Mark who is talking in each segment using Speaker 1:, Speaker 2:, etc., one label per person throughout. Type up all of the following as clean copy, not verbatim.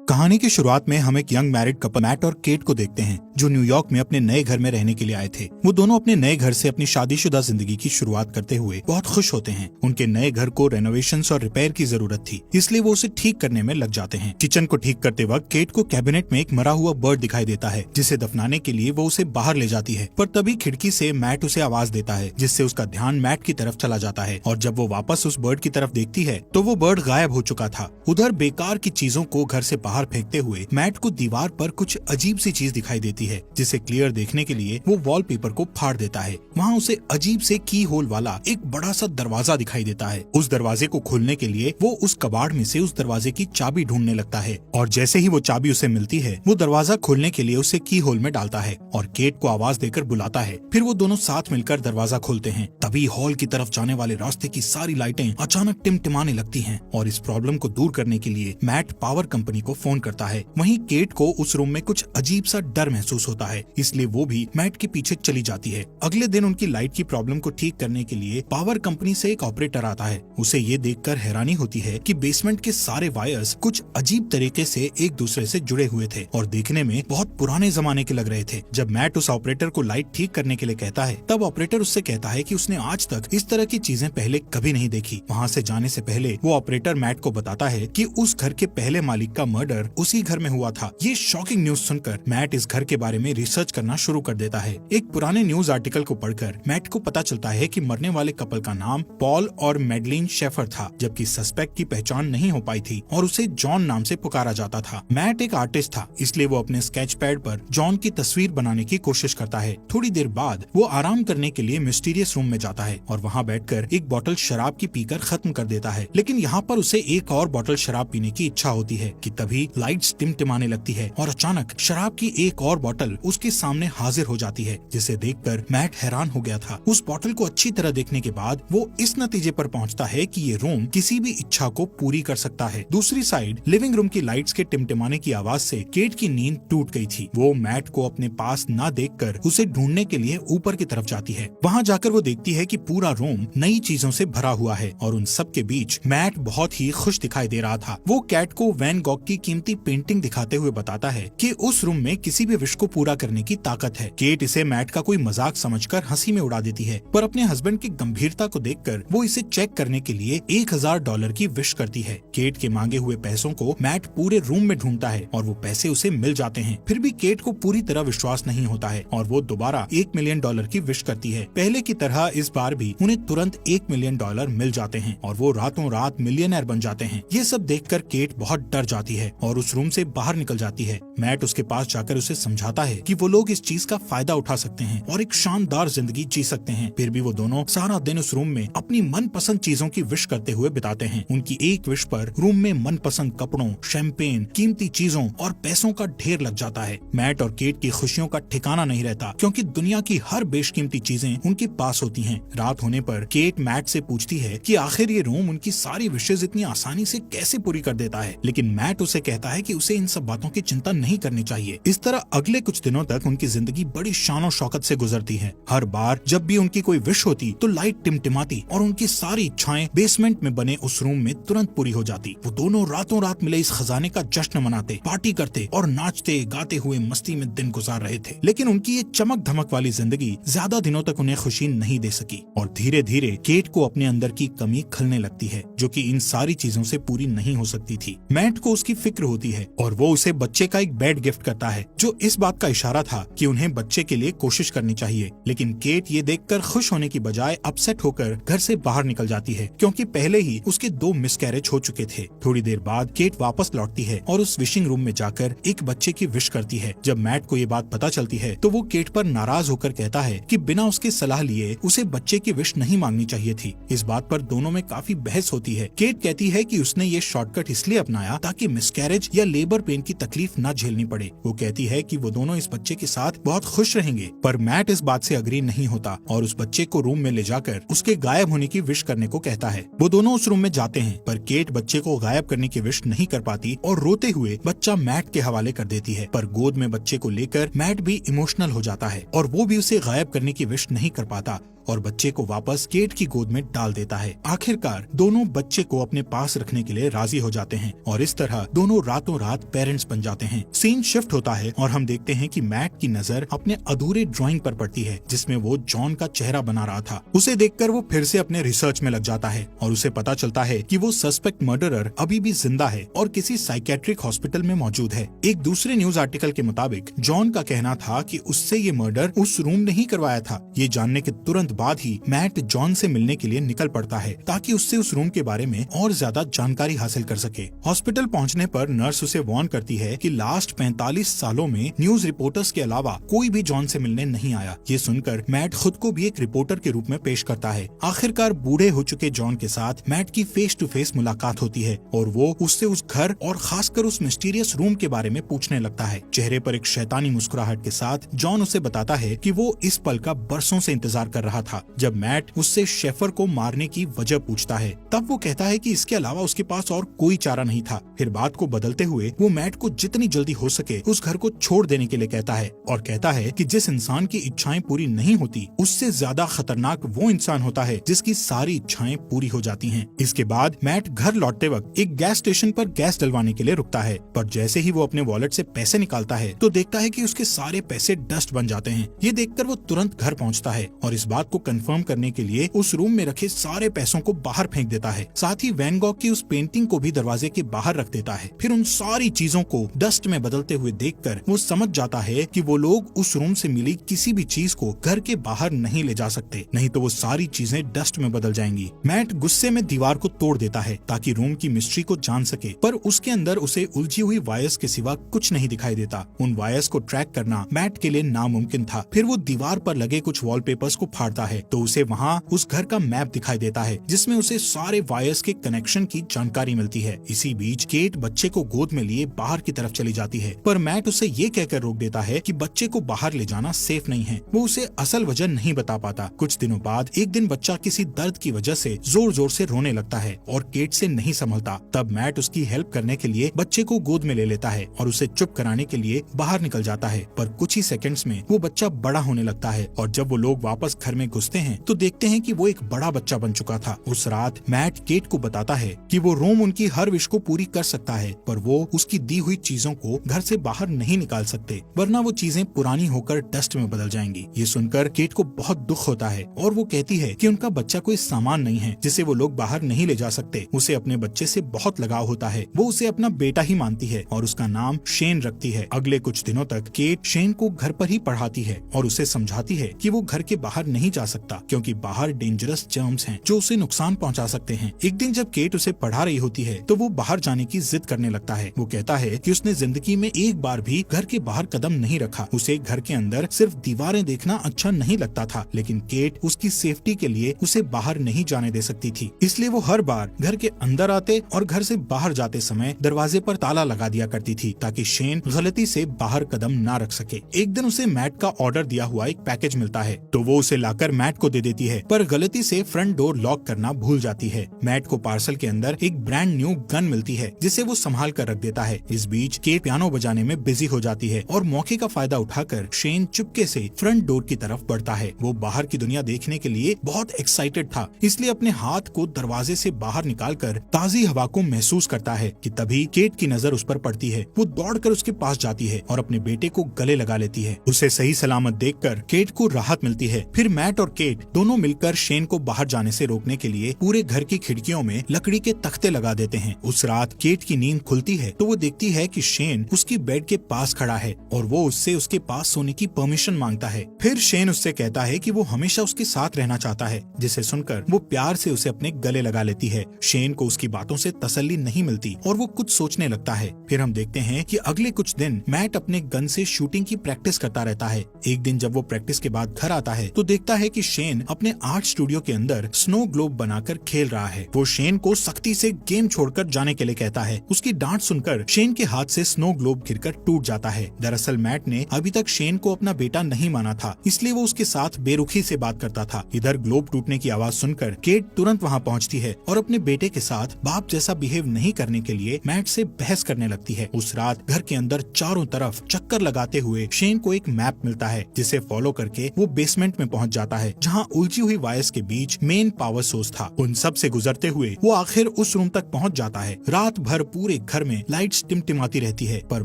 Speaker 1: कहानी की शुरुआत में हम एक यंग मैरिड कपल मैट और केट को देखते हैं जो न्यूयॉर्क में अपने नए घर में रहने के लिए आए थे। वो दोनों अपने नए घर से अपनी शादीशुदा जिंदगी की शुरुआत करते हुए बहुत खुश होते हैं। उनके नए घर को रेनोवेशंस और रिपेयर की जरूरत थी, इसलिए वो उसे ठीक करने में लग जाते हैं। किचन को ठीक करते वक्त केट को कैबिनेट में एक मरा हुआ बर्ड दिखाई देता है, जिसे दफनाने के लिए वो उसे बाहर ले जाती है। पर तभी खिड़की से मैट उसे आवाज देता है, जिससे उसका ध्यान मैट की तरफ चला जाता है। और जब वो वापस उस बर्ड की तरफ देखती है तो वो बर्ड गायब हो चुका था। उधर बेकार की चीजों को घर से बाहर फेंकते हुए मैट को दीवार पर कुछ अजीब सी चीज दिखाई देती है, जिसे क्लियर देखने के लिए वो वॉलपेपर को फाड़ देता है। वहाँ उसे अजीब से की होल वाला एक बड़ा सा दरवाजा दिखाई देता है। उस दरवाजे को खोलने के लिए वो उस कबाड़ में से उस दरवाजे की चाबी ढूंढने लगता है, और जैसे ही वो चाबी उसे मिलती है वो दरवाजा खोलने के लिए उसे की होल में डालता है और केट को आवाज देकर बुलाता है। फिर वो दोनों साथ मिलकर दरवाजा खोलते हैं। तभी हॉल की तरफ जाने वाले रास्ते की सारी लाइटें अचानक टिमटिमाने लगती हैं, और इस प्रॉब्लम को दूर करने के लिए मैट पावर कंपनी को फोन करता है। वहीं केट को उस रूम में कुछ अजीब सा डर महसूस होता है, इसलिए वो भी मैट के पीछे चली जाती है। अगले दिन उनकी लाइट की प्रॉब्लम को ठीक करने के लिए पावर कंपनी से एक ऑपरेटर आता है। उसे ये देखकर हैरानी होती है कि बेसमेंट के सारे वायर्स कुछ अजीब तरीके से एक दूसरे से जुड़े हुए थे और देखने में बहुत पुराने जमाने के लग रहे थे। जब मैट उस ऑपरेटर को लाइट ठीक करने के लिए कहता है, तब ऑपरेटर उससे कहता है कि उसने आज तक इस तरह की चीजें पहले कभी नहीं देखी। वहाँ से जाने से पहले वो ऑपरेटर मैट को बताता है कि उस घर के पहले मालिक का मर्डर उसी घर में हुआ था। ये शॉकिंग न्यूज सुनकर मैट इस घर के बारे में रिसर्च करना शुरू कर देता है। एक पुराने न्यूज आर्टिकल को पढ़कर मैट को पता चलता है कि मरने वाले कपल का नाम पॉल और मैडलिन शेफर था, जबकि सस्पेक्ट की पहचान नहीं हो पाई थी और उसे जॉन नाम से पुकारा जाता था। मैट एक आर्टिस्ट था, इसलिए वो अपने स्केच पैड पर जॉन की तस्वीर बनाने की कोशिश करता है। थोड़ी देर बाद वो आराम करने के लिए मिस्टीरियस रूम में जाता है और वहाँ बैठकर एक बोतल शराब की पीकर खत्म कर देता है। लेकिन यहाँ पर उसे एक और बोतल शराब पीने की इच्छा होती है कि तभी लाइट्स टिमटिमाने लगती है और अचानक शराब की एक और बोतल उसके सामने हाजिर हो जाती है, जिसे देखकर मैट हैरान हो गया था। उस बोतल को अच्छी तरह देखने के बाद वो इस नतीजे पर पहुंचता है कि ये रूम किसी भी इच्छा को पूरी कर सकता है। दूसरी साइड लिविंग रूम की लाइट्स के टिमटिमाने की आवाज से केट की नींद टूट गई थी। वो मैट को अपने पास न देखकर उसे ढूंढने के लिए ऊपर की तरफ जाती है। वहाँ जाकर वो देखती है कि पूरा रूम नई चीजों से भरा हुआ है और उन सब के बीच मैट बहुत ही खुश दिखाई दे रहा था। वो कैट को वैन गॉग की कीमती पेंटिंग दिखाते हुए बताता है कि उस रूम में किसी भी विश को पूरा करने की ताकत है। केट इसे मैट का कोई मजाक समझकर हंसी में उड़ा देती है, पर अपने हस्बैंड की गंभीरता को देखकर वो इसे चेक करने के लिए $1000 की विश करती है। केट के मांगे हुए पैसों को मैट पूरे रूम में ढूंढता है और वो पैसे उसे मिल जाते हैं। फिर भी केट को पूरी तरह विश्वास नहीं होता है और वो दोबारा $1 मिलियन की विश करती है। पहले की तरह इस बार भी उन्हें तुरंत $1 मिलियन मिल जाते हैं और वो रातों रात मिलियनर बन जाते हैं। ये सब देखकर केट बहुत डर जाती है और उस रूम से बाहर निकल जाती है। मैट उसके पास जाकर उसे समझाता है कि वो लोग इस चीज का फायदा उठा सकते हैं और एक शानदार जिंदगी जी सकते हैं। फिर भी वो दोनों सारा दिन उस रूम में अपनी मनपसंद चीजों की विश करते हुए बिताते हैं। उनकी एक विश पर रूम में मनपसंद कपड़ों, शैंपेन, कीमती चीजों और पैसों का ढेर लग जाता है। मैट और केट की खुशियों का ठिकाना नहीं रहता, क्योंकि दुनिया की हर बेशकीमती चीजें उनके पास होती हैं। रात होने पर केट मैट से पूछती है कि आखिर ये रूम उनकी सारी विशेष इतनी आसानी से कैसे पूरी कर देता है, लेकिन मैट उसे कहता है कि उसे इन सब बातों की चिंता नहीं करनी चाहिए। इस तरह अगले कुछ दिनों तक उनकी जिंदगी बड़ी शान शौकत से गुजरती है। हर बार जब भी उनकी कोई विश होती तो लाइट टिमटिमाती और उनकी सारी इच्छाएं बेसमेंट में बने उस रूम में तुरंत पूरी हो जाती। वो दोनों रातों रात मिले इस खजाने का जश्न मनाते, पार्टी करते और नाचते गाते हुए मस्ती में दिन गुजार रहे थे। लेकिन उनकी ये चमक धमक वाली जिंदगी ज्यादा दिनों तक उन्हें खुशी नहीं दे सकी और धीरे धीरे केट को अपने अंदर की कमी खलने लगती है, जो कि इन सारी चीजों से पूरी नहीं हो सकती थी। मैट को उसकी फिक्र होती है और वो उसे बच्चे का एक बेड गिफ्ट करता है, जो इस बात का इशारा था कि उन्हें बच्चे के लिए कोशिश करनी चाहिए। लेकिन केट ये देखकर खुश होने की बजाय अपसेट होकर घर से बाहर निकल जाती है, क्योंकि पहले ही उसके 2 मिसकैरेज हो चुके थे। थोड़ी देर बाद केट वापस लौटती है और उस विशिंग रूम में जाकर एक बच्चे की विश करती है। जब मैट को ये बात पता चलती है तो वो केट पर नाराज होकर कहता है कि बिना उसकी सलाह लिए उसे बच्चे की विश नहीं मांगनी चाहिए थी। इस बात पर दोनों में काफी बहस होती है। केट कहती है कि उसने ये शॉर्टकट इसलिए अपनाया ताकि मिसकैरेज या लेबर पेन की तकलीफ न झेलनी पड़े। वो कहती है कि वो दोनों इस बच्चे के साथ बहुत खुश रहेंगे, पर मैट इस बात से अग्री नहीं होता और उस बच्चे को रूम में ले जाकर उसके गायब होने की विश करने को कहता है। वो दोनों उस रूम में जाते हैं, पर केट बच्चे को गायब करने की विश नहीं कर पाती और रोते हुए बच्चा मैट के हवाले कर देती है। पर गोद में बच्चे को लेकर मैट भी इमोशनल हो जाता है और वो भी उसे गायब करने की विश नहीं कर पाता। और बच्चे को वापस केट की गोद में डाल देता है। आखिरकार दोनों बच्चे को अपने पास रखने के लिए राजी हो जाते हैं और इस तरह दोनों रातों रात पेरेंट्स बन जाते हैं। सीन शिफ्ट होता है और हम देखते हैं कि मैट की नजर अपने अधूरे ड्राइंग पर पड़ती है जिसमें वो जॉन का चेहरा बना रहा था। उसे देखकर वो फिर से अपने रिसर्च में लग जाता है और उसे पता चलता है कि वो सस्पेक्ट मर्डरर अभी भी जिंदा है और किसी साइकेट्रिक हॉस्पिटल में मौजूद है। एक दूसरे न्यूज आर्टिकल के मुताबिक जॉन का कहना था कि उससे ये मर्डर उस रूम ने ही करवाया था। ये जानने के तुरंत बाद ही मैट जॉन से मिलने के लिए निकल पड़ता है ताकि उससे उस रूम के बारे में और ज्यादा जानकारी हासिल कर सके। हॉस्पिटल पहुंचने पर नर्स उसे वार्न करती है कि लास्ट 45 सालों में न्यूज रिपोर्टर्स के अलावा कोई भी जॉन से मिलने नहीं आया। ये सुनकर मैट खुद को भी एक रिपोर्टर के रूप में पेश करता है। आखिरकार बूढ़े हो चुके जॉन के साथ मैट की फेस टू फेस मुलाकात होती है और वो उससे उस घर और खासकर उस मिस्टीरियस रूम के बारे में पूछने लगता है। चेहरे पर एक शैतानी मुस्कुराहट के साथ जॉन उसे बताता है कि वो इस पल का बरसों से इंतजार कर रहा था जब मैट उससे शेफर को मारने की वजह पूछता है। तब वो कहता है कि इसके अलावा उसके पास और कोई चारा नहीं था। फिर बात को बदलते हुए वो मैट को जितनी जल्दी हो सके उस घर को छोड़ देने के लिए कहता है और कहता है कि जिस इंसान की इच्छाएं पूरी नहीं होती उससे ज्यादा खतरनाक वो इंसान होता है जिसकी सारी इच्छाएं पूरी हो जाती हैं। इसके बाद मैट घर लौटते वक्त एक गैस स्टेशन पर गैस डलवाने के लिए रुकता है, पर जैसे ही वो अपने वॉलेट से पैसे निकालता है तो देखता है कि उसके सारे पैसे डस्ट बन जाते हैं। ये देखकर वो तुरंत घर पहुंचता है और इस बात को कंफर्म करने के लिए उस रूम में रखे सारे पैसों को बाहर फेंक देता है। साथ ही वैन गॉग की उस पेंटिंग को भी दरवाजे के बाहर रख देता है। फिर उन सारी चीजों को डस्ट में बदलते हुए देखकर वो समझ जाता है कि वो लोग उस रूम से मिली किसी भी चीज को घर के बाहर नहीं ले जा सकते, नहीं तो वो सारी चीजें डस्ट में बदल जाएंगी। मैट गुस्से में दीवार को तोड़ देता है ताकि रूम की मिस्ट्री को जान सके, पर उसके अंदर उसे उलझी हुई वायर्स के सिवा कुछ नहीं दिखाई देता। उन वायर्स को ट्रैक करना मैट के लिए नामुमकिन था। फिर वो दीवार पर लगे कुछ वॉलपेपर्स को फाड़ता है तो उसे वहाँ उस घर का मैप दिखाई देता है जिसमें उसे सारे वायर्स के कनेक्शन की जानकारी मिलती है। इसी बीच केट बच्चे को गोद में लिए बाहर की तरफ चली जाती है, पर मैट उसे ये कहकर रोक देता है कि बच्चे को बाहर ले जाना सेफ नहीं है। वो उसे असल वजह नहीं बता पाता। कुछ दिनों बाद एक दिन बच्चा किसी दर्द की वजह से जोर जोर से रोने लगता है और केट से नहीं संभलता। तब मैट उसकी हेल्प करने के लिए बच्चे को गोद में ले लेता है और उसे चुप कराने के लिए बाहर निकल जाता है, पर कुछ ही सेकंड्स में वो बच्चा बड़ा होने लगता है और जब वो लोग वापस घर में घुसते हैं तो देखते हैं कि वो एक बड़ा बच्चा बन चुका था। उस रात मैट केट को बताता है कि वो रोम उनकी हर विश को पूरी कर सकता है, पर वो उसकी दी हुई चीजों को घर से बाहर नहीं निकाल सकते, वरना वो चीजें पुरानी होकर डस्ट में बदल जाएंगी। ये सुनकर केट को बहुत दुख होता है और वो कहती है कि उनका बच्चा कोई सामान नहीं है जिसे वो लोग बाहर नहीं ले जा सकते। उसे अपने बच्चे से बहुत लगाव होता है। वो उसे अपना बेटा ही मानती है और उसका नाम शेन रखती है। अगले कुछ दिनों तक केट शेन को घर पर ही पढ़ाती है और उसे समझाती है कि वो घर के बाहर नहीं जा सकता क्योंकि बाहर डेंजरस जर्म्स हैं जो उसे नुकसान पहुंचा सकते हैं। एक दिन जब केट उसे पढ़ा रही होती है तो वो बाहर जाने की जिद करने लगता है। वो कहता है कि उसने जिंदगी में एक बार भी घर के बाहर कदम नहीं रखा। उसे घर के अंदर सिर्फ दीवारें देखना अच्छा नहीं लगता था, लेकिन केट उसकी सेफ्टी के लिए उसे बाहर नहीं जाने दे सकती थी। इसलिए वो हर बार घर के अंदर आते और घर से बाहर जाते समय दरवाजे पर ताला लगा दिया करती थी ताकि शेन गलती से बाहर कदम ना रख सके। एक दिन उसे मैट का ऑर्डर दिया हुआ एक पैकेज मिलता है तो वो उसे लाकर मैट को दे देती है, पर गलती से फ्रंट डोर लॉक करना भूल जाती है। मैट को पार्सल के अंदर एक ब्रांड न्यू गन मिलती है जिसे वो संभाल कर रख देता है। इस बीच केट पियानो बजाने में बिजी हो जाती है और मौके का फायदा उठाकर शेन चुपके से फ्रंट डोर की तरफ बढ़ता है। वो बाहर की दुनिया देखने के लिए बहुत एक्साइटेड था, इसलिए अपने हाथ को दरवाजे से बाहर निकालकर ताजी हवा को महसूस करता है कि तभी केट की नजर उस पर पड़ती है। वो दौड़कर उसके पास जाती है और अपने बेटे को गले लगा लेती है। उसे सही सलामत देखकर केट को राहत मिलती है। फिर मैट और केट दोनों मिलकर शेन को बाहर जाने से रोकने के लिए पूरे घर की खिड़कियों में लकड़ी के तख्ते लगा देते हैं। उस रात केट की नींद खुलती है तो वो देखती है कि शेन उसकी बेड के पास खड़ा है और वो उससे उसके पास सोने की परमिशन मांगता है। फिर शेन उससे कहता है कि वो हमेशा उसके साथ रहना चाहता है, जिसे सुनकर वो प्यार से उसे अपने गले लगा लेती है। शेन को उसकी बातों से तसल्ली नहीं मिलती और वो कुछ सोचने लगता है। फिर हम देखते हैं कि अगले कुछ दिन मैट अपने गन से शूटिंग की प्रैक्टिस करता रहता है। एक दिन जब वो प्रैक्टिस के बाद घर आता है तो देखता है कि शेन अपने आर्ट स्टूडियो के अंदर स्नो ग्लोब बनाकर खेल रहा है। वो शेन को सख्ती से गेम छोड़कर जाने के लिए कहता है। उसकी डांट सुनकर शेन के हाथ से स्नो ग्लोब गिरकर टूट जाता है। दरअसल मैट ने अभी तक शेन को अपना बेटा नहीं माना था, इसलिए वो उसके साथ बेरुखी से बात करता था। इधर ग्लोब टूटने की आवाज सुनकर केट तुरंत वहाँ पहुँचती है और अपने बेटे के साथ बाप जैसा बिहेव नहीं करने के लिए मैट से बहस करने लगती है। उस रात घर के अंदर चारों तरफ चक्कर लगाते हुए शेन को एक मैप मिलता है जिसे फॉलो करके वो बेसमेंट में पहुँच जाता जाता है जहाँ उलझी हुई वायर्स के बीच मेन पावर सोर्स था। उन सब से गुजरते हुए वो आखिर उस रूम तक पहुँच जाता है। रात भर पूरे घर में लाइट्स टिमटिमाती रहती है, पर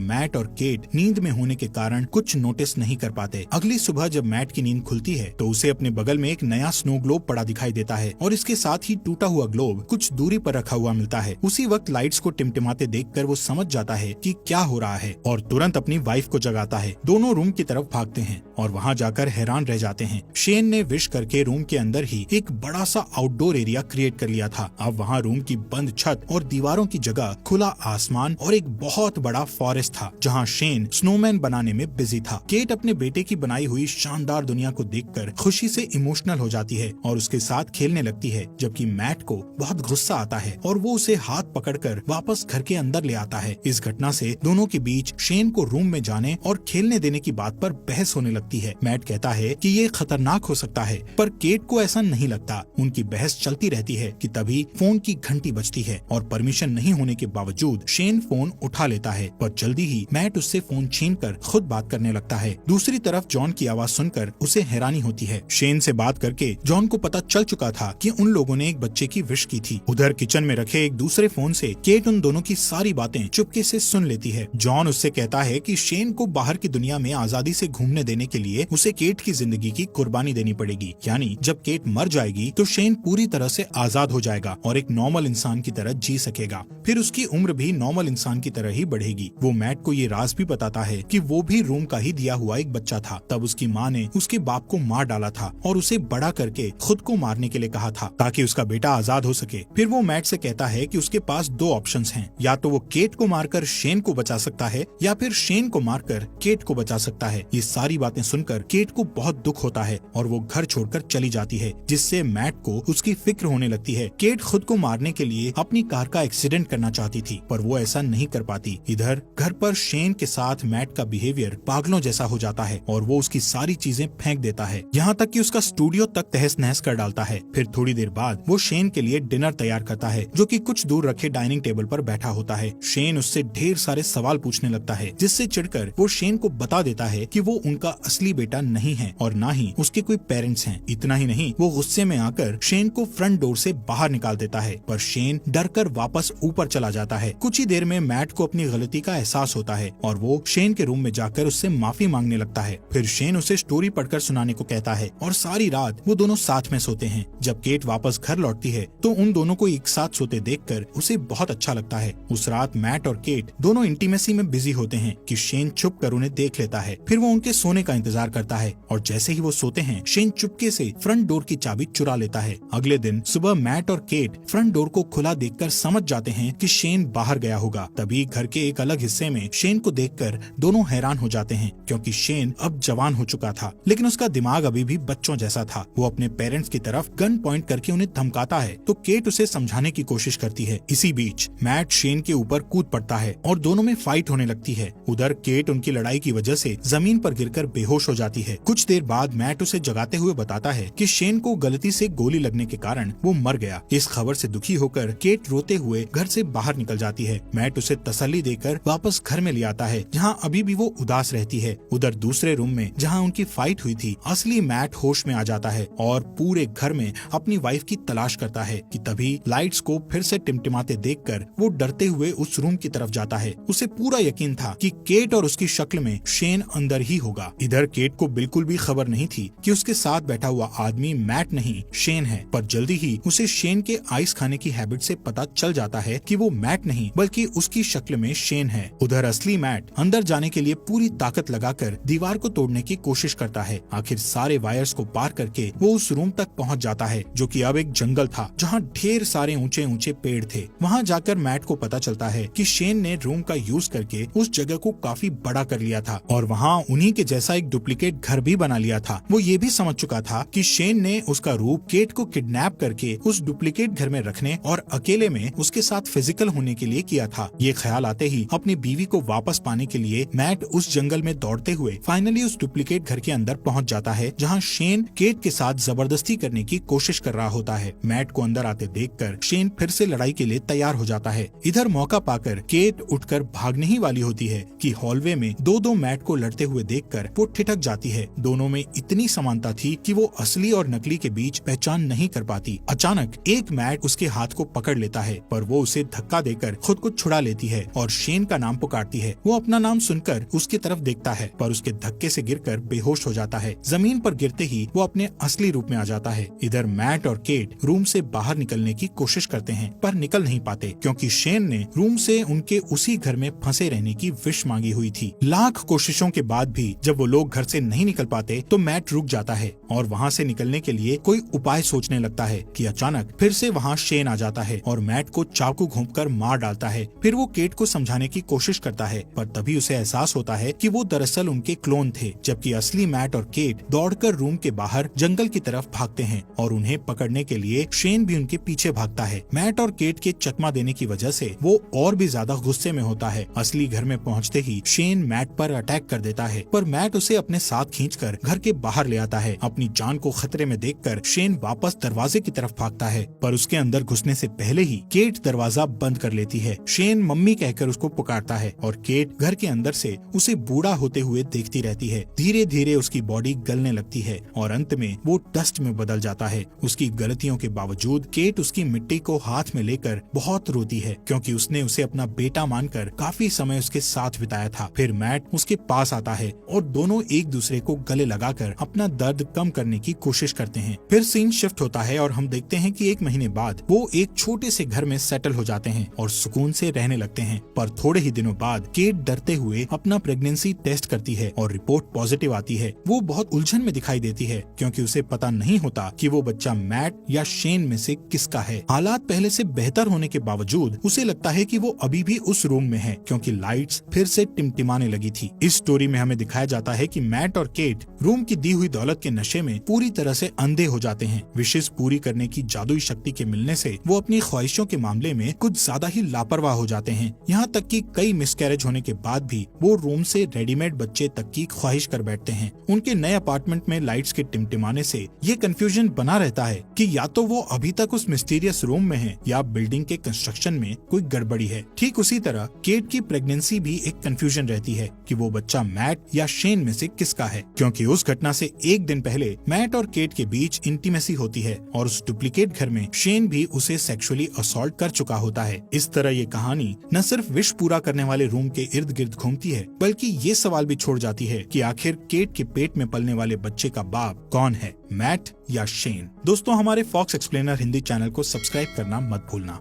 Speaker 1: मैट और केट नींद में होने के कारण कुछ नोटिस नहीं कर पाते। अगली सुबह जब मैट की नींद खुलती है तो उसे अपने बगल में एक नया स्नो ग्लोब पड़ा दिखाई देता है और इसके साथ ही टूटा हुआ ग्लोब कुछ दूरी पर रखा हुआ मिलता है। उसी वक्त लाइट्स को टिमटिमाते देखकर वो समझ जाता है कि क्या हो रहा है और तुरंत अपनी वाइफ को जगाता है। दोनों रूम की तरफ भागते हैं और वहाँ जाकर हैरान रह जाते हैं। शेन ने विश करके रूम के अंदर ही एक बड़ा सा आउटडोर एरिया क्रिएट कर लिया था। अब वहाँ रूम की बंद छत और दीवारों की जगह खुला आसमान और एक बहुत बड़ा फॉरेस्ट था जहाँ शेन स्नोमैन बनाने में बिजी था। केट अपने बेटे की बनाई हुई शानदार दुनिया को देखकर खुशी से इमोशनल हो जाती है और उसके साथ खेलने लगती है, जबकि मैट को बहुत गुस्सा आता है और वो उसे हाथ पकड़कर वापस घर के अंदर ले आता है। इस घटना से दोनों के बीच शेन को रूम में जाने और खेलने देने की बात पर बहस होने लगती है। मैट कहता है कि ये खतरनाक हो सकता है, पर केट को ऐसा नहीं लगता। उनकी बहस चलती रहती है कि तभी फोन की घंटी बजती है और परमिशन नहीं होने के बावजूद शेन फोन उठा लेता है, पर जल्दी ही मैट उससे फोन छीनकर खुद बात करने लगता है। दूसरी तरफ जॉन की आवाज सुनकर उसे हैरानी होती है। शेन से बात करके जॉन को पता चल चुका था कि उन लोगों ने एक बच्चे की विश की थी। उधर किचन में रखे एक दूसरे फोन से केट उन दोनों की सारी बातें चुपके से सुन लेती है। जॉन उससे कहता है कि शेन को बाहर की दुनिया में आजादी से घूमने देने के लिए उसे केट की जिंदगी की कुर्बानी देनी पड़ेगी, यानी जब केट मर जाएगी तो शेन पूरी तरह से आजाद हो जाएगा और एक नॉर्मल इंसान की तरह जी सकेगा। फिर उसकी उम्र भी नॉर्मल इंसान की तरह ही बढ़ेगी। वो मैट को ये राज भी बताता है कि वो भी रूम का ही दिया हुआ एक बच्चा था। तब उसकी माँ ने उसके बाप को मार डाला था और उसे बड़ा करके खुद को मारने के लिए कहा था ताकि उसका बेटा आजाद हो सके। फिर वो मैट से कहता है कि उसके पास दो ऑप्शंस हैं, या तो वो केट को मारकर शेन को बचा सकता है या फिर शेन को मारकर केट को बचा सकता है। ये सारी बातें सुनकर केट को बहुत दुख होता है और वो घर छोड़कर चली जाती है, जिससे मैट को उसकी फिक्र होने लगती है। केट खुद को मारने के लिए अपनी कार का एक्सीडेंट करना चाहती थी, पर वो ऐसा नहीं कर पाती। इधर घर पर शेन के साथ मैट का बिहेवियर पागलों जैसा हो जाता है और वो उसकी सारी चीजें फेंक देता है, यहाँ तक कि उसका स्टूडियो तक तहस नहस कर डालता है। फिर थोड़ी देर बाद वो शेन के लिए डिनर तैयार करता है, जो कि कुछ दूर रखे डाइनिंग टेबल पर बैठा होता है। शेन उससे ढेर सारे सवाल पूछने लगता है, जिससे चिढ़कर वो शेन को बता देता है कि वो उनका असली बेटा नहीं है और ना ही उसके कोई पेरेंट्स हैं। इतना ही नहीं, वो गुस्से में आकर शेन को फ्रंट डोर से बाहर निकाल देता है, पर शेन डरकर वापस ऊपर चला जाता है। कुछ ही देर में मैट को अपनी गलती का एहसास होता है और वो शेन के रूम में जाकर उससे माफी मांगने लगता है। फिर शेन उसे स्टोरी पढ़कर सुनाने को कहता है और सारी रात वो दोनों साथ में सोते हैं। जब केट वापस घर लौटती है तो उन दोनों को एक साथ सोते देखकर उसे बहुत अच्छा लगता है। उस रात मैट और केट दोनों इंटीमेसी में बिजी होते हैं कि शेन छुप कर उन्हें देख लेता है। फिर वो उनके सोने का इंतजार करता है और जैसे ही वो सोते हैं, शेन चुपके से फ्रंट डोर की चाबी चुरा लेता है। अगले दिन सुबह मैट और केट फ्रंट डोर को खुला देखकर समझ जाते हैं कि शेन बाहर गया होगा। तभी घर के एक अलग हिस्से में शेन को देखकर दोनों हैरान हो जाते हैं, क्योंकि शेन अब जवान हो चुका था, लेकिन उसका दिमाग अभी भी बच्चों जैसा था। वो अपने पेरेंट्स की तरफ गन पॉइंट करके उन्हें धमकाता है तो केट उसे समझाने की कोशिश करती है। इसी बीच मैट शेन के ऊपर कूद पड़ता है और दोनों में फाइट होने लगती है। उधर केट उनकी लड़ाई की वजह से जमीन पर गिरकर बेहोश हो जाती है। कुछ देर बाद मैट उसे जगाते हुए बताता है कि शेन को गलती से गोली लगने के कारण वो मर गया। इस खबर से दुखी होकर केट रोते हुए घर से बाहर निकल जाती है। मैट उसे तसल्ली देकर वापस घर में ले आता है, जहाँ अभी भी वो उदास रहती है। उधर दूसरे रूम में जहाँ उनकी फाइट हुई थी, असली मैट होश में आ जाता है और पूरे घर में अपनी वाइफ की तलाश करता है कि तभी लाइट्स को फिर से टिमटिमाते देखकर वो डरते हुए उस रूम की तरफ जाता है। उसे पूरा यकीन था कि केट और उसकी शक्ल में शेन अंदर ही होगा। इधर केट को बिल्कुल भी खबर नहीं थी कि उसके साथ बैठा हुआ आदमी मैट नहीं शेन है, पर जल्दी ही उसे शेन के आइस खाने की हैबिट से पता चल जाता है कि वो मैट नहीं बल्कि उसकी शक्ल में शेन है। उधर असली मैट अंदर जाने के लिए पूरी ताकत लगाकर दीवार को तोड़ने की कोशिश करता है। आखिर सारे वायर्स को पार करके वो उस रूम तक पहुंच जाता है, जो कि अब एक जंगल था जहां ढेर सारे ऊंचे ऊंचे पेड़ थे। वहां जाकर मैट को पता चलता है कि शेन ने रूम का यूज करके उस जगह को काफी बड़ा कर लिया था और वहां उन्हीं के जैसा एक डुप्लीकेट घर भी बना लिया था। वो ये भी समझ चुका था कि शेन ने उसका रूप केट को किडनैप करके उस डुप्लीकेट घर में रखने और अकेले में उसके साथ फिजिकल होने के लिए किया था। ये ख्याल आते ही अपनी बीवी को वापस पाने के लिए मैट उस जंगल में दौड़ते हुए फाइनली उस डुप्लीकेट घर के अंदर पहुंच जाता है, जहां शेन केट के साथ जबरदस्ती करने की कोशिश कर रहा होता है। मैट को अंदर आते देखकर शेन फिर से लड़ाई के लिए तैयार हो जाता है। इधर मौका पाकर केट उठकर भागने ही वाली होती है कि हॉलवे में दो मैट को लड़ते हुए देखकर वो ठिठक जाती है। दोनों में इतनी समानता थी कि वो असली और नकली के बीच पहचान नहीं कर पाती। अचानक एक मैट उसके हाथ को पकड़ लेता है, पर वो उसे धक्का देकर खुद को छुड़ा लेती है और शेन का नाम पुकारती है। वो अपना नाम सुनकर उसकी तरफ देखता है, पर उसके धक्के से गिरकर बेहोश हो जाता है। जमीन पर गिरते ही वो अपने असली रूप में आ जाता है। इधर मैट और केट रूम से बाहर निकलने की कोशिश करते हैं, पर निकल नहीं पाते क्योंकि शेन ने रूम से उनके उसी घर में फंसे रहने की विश मांगी हुई थी। लाख कोशिशों के बाद भी जब वो लोग घर से नहीं निकल पाते तो मैट रुक जाता है और वहाँ से निकलने के लिए कोई उपाय सोचने लगता है कि अचानक फिर से वहाँ शेन आ जाता है और मैट को चाकू घोंपकर मार डालता है। फिर वो केट को समझाने की कोशिश करता है, पर तभी उसे एहसास होता है कि वो दरअसल उनके क्लोन थे, जबकि असली मैट और केट दौड़कर रूम के बाहर जंगल की तरफ भागते हैं और उन्हें पकड़ने के लिए शेन भी उनके पीछे भागता है। मैट और केट के चकमा देने की वजह से वो और भी ज्यादा गुस्से में होता है। असली घर में पहुंचते ही शेन मैट पर अटैक कर देता है, पर मैट उसे अपने साथ खींचकर घर के बाहर ले आता है। अपनी जान को खतरे में देखकर शेन वापस दरवाजे की तरफ भागता है, पर उसके अंदर घुसने से पहले ही केट दरवाजा बंद कर लेती है। शेन मम्मी कहकर उसको पुकारता है और केट घर के अंदर से उसे बूढ़ा होते हुए देखती रहती है। धीरे धीरे उसकी बॉडी गलने लगती है और अंत में वो डस्ट में बदल जाता है। उसकी गलतियों के बावजूद केट उसकी मिट्टी को हाथ में लेकर बहुत रोती है, क्योंकि उसने उसे अपना बेटा मानकर काफी समय उसके साथ बिताया था। फिर मैट उसके पास आता है और दोनों एक दूसरे को गले लगाकर अपना दर्द कम करने की कोशिश करते हैं। फिर सीन शिफ्ट होता है और हम देखते हैं कि 1 महीने बाद वो एक छोटे से घर में सेटल हो जाते हैं और सुकून से रहने लगते हैं। पर थोड़े ही दिनों बाद केट डरते हुए अपना प्रेगनेंसी टेस्ट करती है और रिपोर्ट पॉजिटिव आती है। वो बहुत उलझन में दिखाई देती है, क्योंकि उसे पता नहीं होता कि वो बच्चा मैट या शेन में से किसका है। हालात पहले से बेहतर होने के बावजूद उसे लगता है कि वो अभी भी उस रूम में है, क्योंकि लाइट्स फिर से टिमटिमाने लगी थी। इस स्टोरी में हमें दिखाया जाता है कि मैट और केट रूम की दी हुई दौलत के नशे में पूरी तरह से अंधे हो जाते हैं। विशेष पूरी करने की जादुई शक्ति के मिलने से वो अपनी ख्वाहिशों के मामले में कुछ ज्यादा ही लापरवाह हो जाते हैं। यहाँ तक कि कई मिसकैरेज होने के बाद भी वो रूम से रेडीमेड बच्चे तक की ख्वाहिश कर बैठते हैं। उनके नए अपार्टमेंट में लाइट्स के टिमटिमाने से ये कंफ्यूजन बना रहता है कि या तो वो अभी तक उस मिस्टीरियस रूम में है या बिल्डिंग के कंस्ट्रक्शन में कोई गड़बड़ी है। ठीक उसी तरह केट की प्रेगनेंसी भी एक कंफ्यूजन रहती है कि वो बच्चा मैट या शेन में से किसका है, क्योंकि उस घटना से 1 दिन पहले मैट और केट के बीच इंटीमेसी होती है और उस डुप्लीकेट घर में शेन भी उसे सेक्सुअली असॉल्ट कर चुका होता है। इस तरह ये कहानी न सिर्फ विश पूरा करने वाले रूम के इर्द गिर्द घूमती है, बल्कि ये सवाल भी छोड़ जाती है कि आखिर केट के पेट में पलने वाले बच्चे का बाप कौन है, मैट या शेन। दोस्तों, हमारे फॉक्स एक्सप्लेनर हिंदी चैनल को सब्सक्राइब करना मत भूलना।